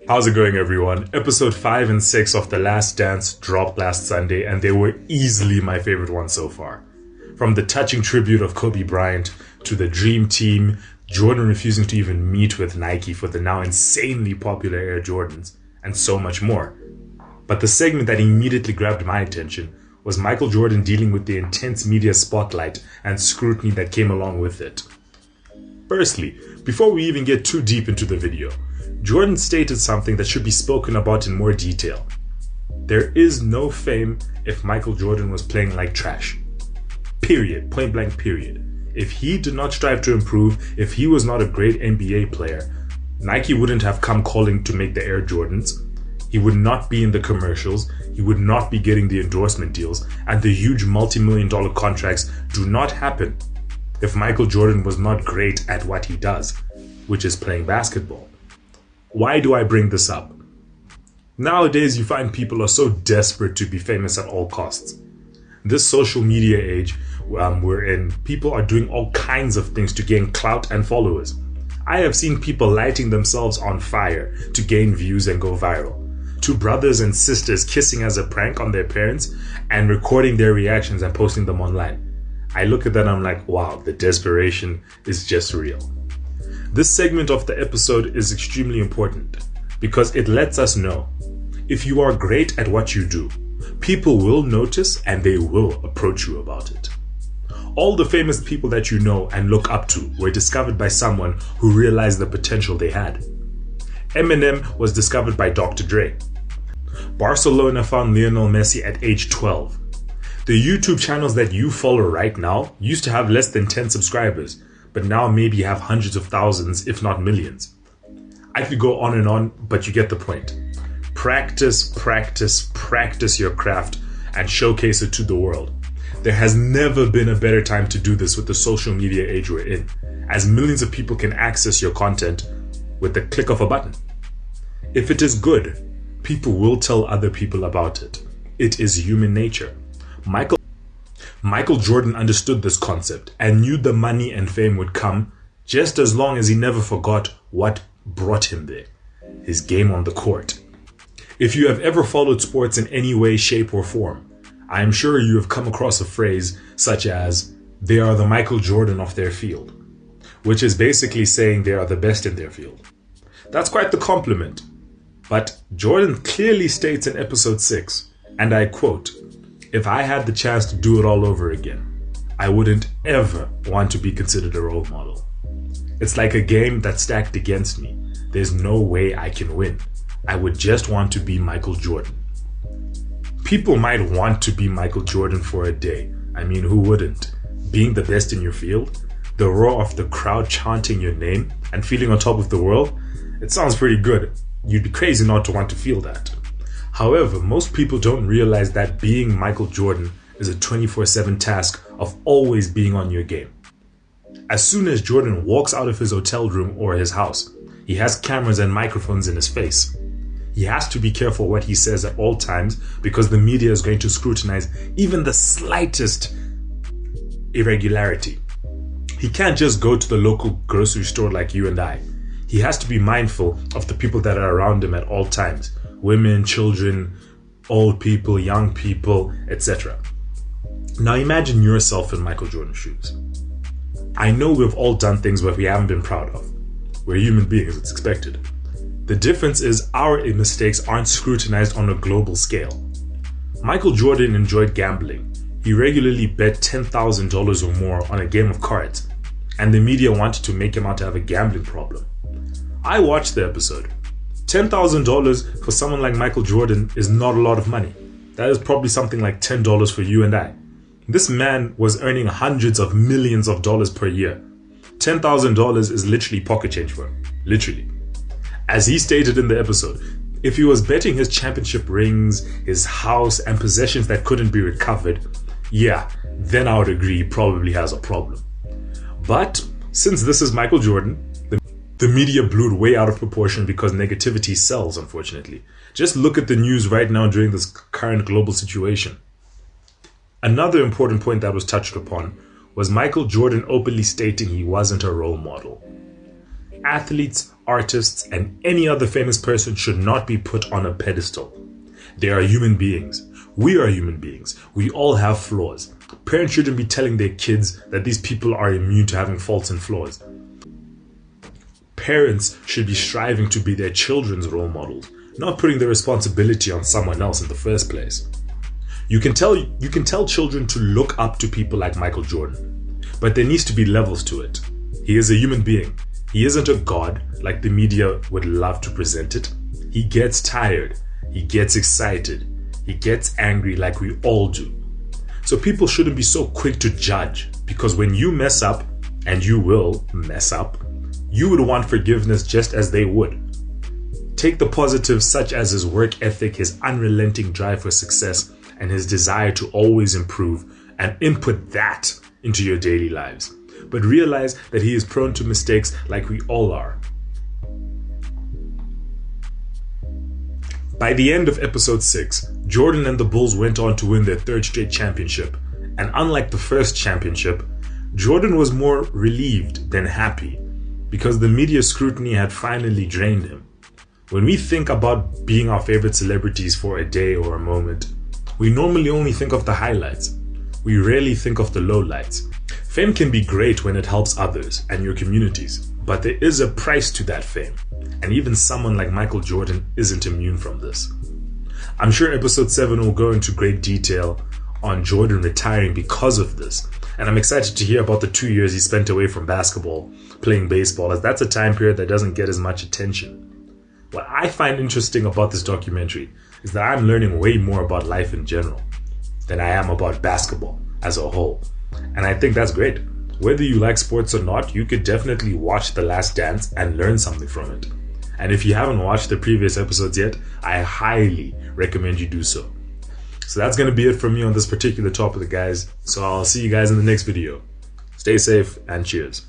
How's it going, everyone? Episode 5 and 6 of The Last Dance dropped last Sunday, and they were easily my favorite ones so far. From the touching tribute of Kobe Bryant to the Dream Team, Jordan refusing to even meet with Nike for the now insanely popular Air Jordans, and so much more. But the segment that immediately grabbed my attention was Michael Jordan dealing with the intense media spotlight and scrutiny that came along with it. Firstly, before we even get too deep into the video, Jordan stated something that should be spoken about in more detail. There is no fame if Michael Jordan was playing like trash. Period. Point blank period. If he did not strive to improve, if he was not a great NBA player, Nike wouldn't have come calling to make the Air Jordans. He would not be in the commercials, he would not be getting the endorsement deals, and the huge multi-million-dollar contracts do not happen if Michael Jordan was not great at what he does, which is playing basketball. Why do I bring this up? Nowadays, you find people are so desperate to be famous at all costs. This social media age we're in, people are doing all kinds of things to gain clout and followers. I have seen people lighting themselves on fire to gain views and go viral. Two brothers and sisters kissing as a prank on their parents and recording their reactions and posting them online. I look at that and I'm like, wow, the desperation is just real. This segment of the episode is extremely important because it lets us know if you are great at what you do, people will notice and they will approach you about it. All the famous people that you know and look up to were discovered by someone who realized the potential they had. Eminem was discovered by Dr. Dre. Barcelona found Lionel Messi at age 12. The YouTube channels that you follow right now used to have less than 10 subscribers, but now maybe have hundreds of thousands, if not millions. I could go on and on, but you get the point. Practice, practice, practice your craft and showcase it to the world. There has never been a better time to do this with the social media age we're in, as millions of people can access your content with the click of a button. If it is good, people will tell other people about it. It is human nature. Michael Jordan understood this concept and knew the money and fame would come just as long as he never forgot what brought him there, his game on the court. If you have ever followed sports in any way, shape, or form, I am sure you have come across a phrase such as, they are the Michael Jordan of their field, which is basically saying they are the best in their field. That's quite the compliment. But Jordan clearly states in episode 6, and I quote, "If I had the chance to do it all over again, I wouldn't ever want to be considered a role model. It's like a game that's stacked against me. There's no way I can win. I would just want to be Michael Jordan." People might want to be Michael Jordan for a day. I mean, who wouldn't? Being the best in your field, the roar of the crowd chanting your name, and feeling on top of the world, it sounds pretty good. You'd be crazy not to want to feel that. However, most people don't realize that being Michael Jordan is a 24/7 task of always being on your game. As soon as Jordan walks out of his hotel room or his house, he has cameras and microphones in his face. He has to be careful what he says at all times because the media is going to scrutinize even the slightest irregularity. He can't just go to the local grocery store like you and I. He has to be mindful of the people that are around him at all times. Women, children, old people, young people, etc. Now imagine yourself in Michael Jordan's shoes. I know we've all done things that we haven't been proud of. We're human beings, it's expected. The difference is our mistakes aren't scrutinized on a global scale. Michael Jordan enjoyed gambling. He regularly bet $10,000 or more on a game of cards, and the media wanted to make him out to have a gambling problem. I watched the episode. $10,000 for someone like Michael Jordan is not a lot of money. That is probably something like $10 for you and I. This man was earning hundreds of millions of dollars per year. $10,000 is literally pocket change for him. Literally. As he stated in the episode, if he was betting his championship rings, his house, and possessions that couldn't be recovered, yeah, then I would agree he probably has a problem. But since this is Michael Jordan, the media blew it way out of proportion because negativity sells, unfortunately. Just look at the news right now during this current global situation. Another important point that was touched upon was Michael Jordan openly stating he wasn't a role model. Athletes artists, and any other famous person should not be put on a pedestal. They are human beings. We are human beings. We all have flaws. Parents shouldn't be telling their kids that these people are immune to having faults and flaws. Parents should be striving to be their children's role models, not putting the responsibility on someone else in the first place. You can tell children to look up to people like Michael Jordan, but there needs to be levels to it. He is a human being. He isn't a god like the media would love to present it. He gets tired. He gets excited. He gets angry like we all do. So people shouldn't be so quick to judge, because when you mess up, and you will mess up, you would want forgiveness just as they would. Take the positives such as his work ethic, his unrelenting drive for success, and his desire to always improve, and input that into your daily lives. But realize that he is prone to mistakes like we all are. By the end of episode 6, Jordan and the Bulls went on to win their 3rd straight championship. And unlike the first championship, Jordan was more relieved than happy because the media scrutiny had finally drained him. When we think about being our favorite celebrities for a day or a moment, we normally only think of the highlights. We rarely think of the lowlights. Fame can be great when it helps others and your communities, but there is a price to that fame. And even someone like Michael Jordan isn't immune from this. I'm sure episode 7 will go into great detail on Jordan retiring because of this. And I'm excited to hear about the 2 years he spent away from basketball, playing baseball, as that's a time period that doesn't get as much attention. What I find interesting about this documentary is that I'm learning way more about life in general than I am about basketball as a whole. And I think that's great. Whether you like sports or not, you could definitely watch The Last Dance and learn something from it. And if you haven't watched the previous episodes yet, I highly recommend you do so. So that's going to be it from me on this particular topic, guys. So I'll see you guys in the next video. Stay safe and cheers.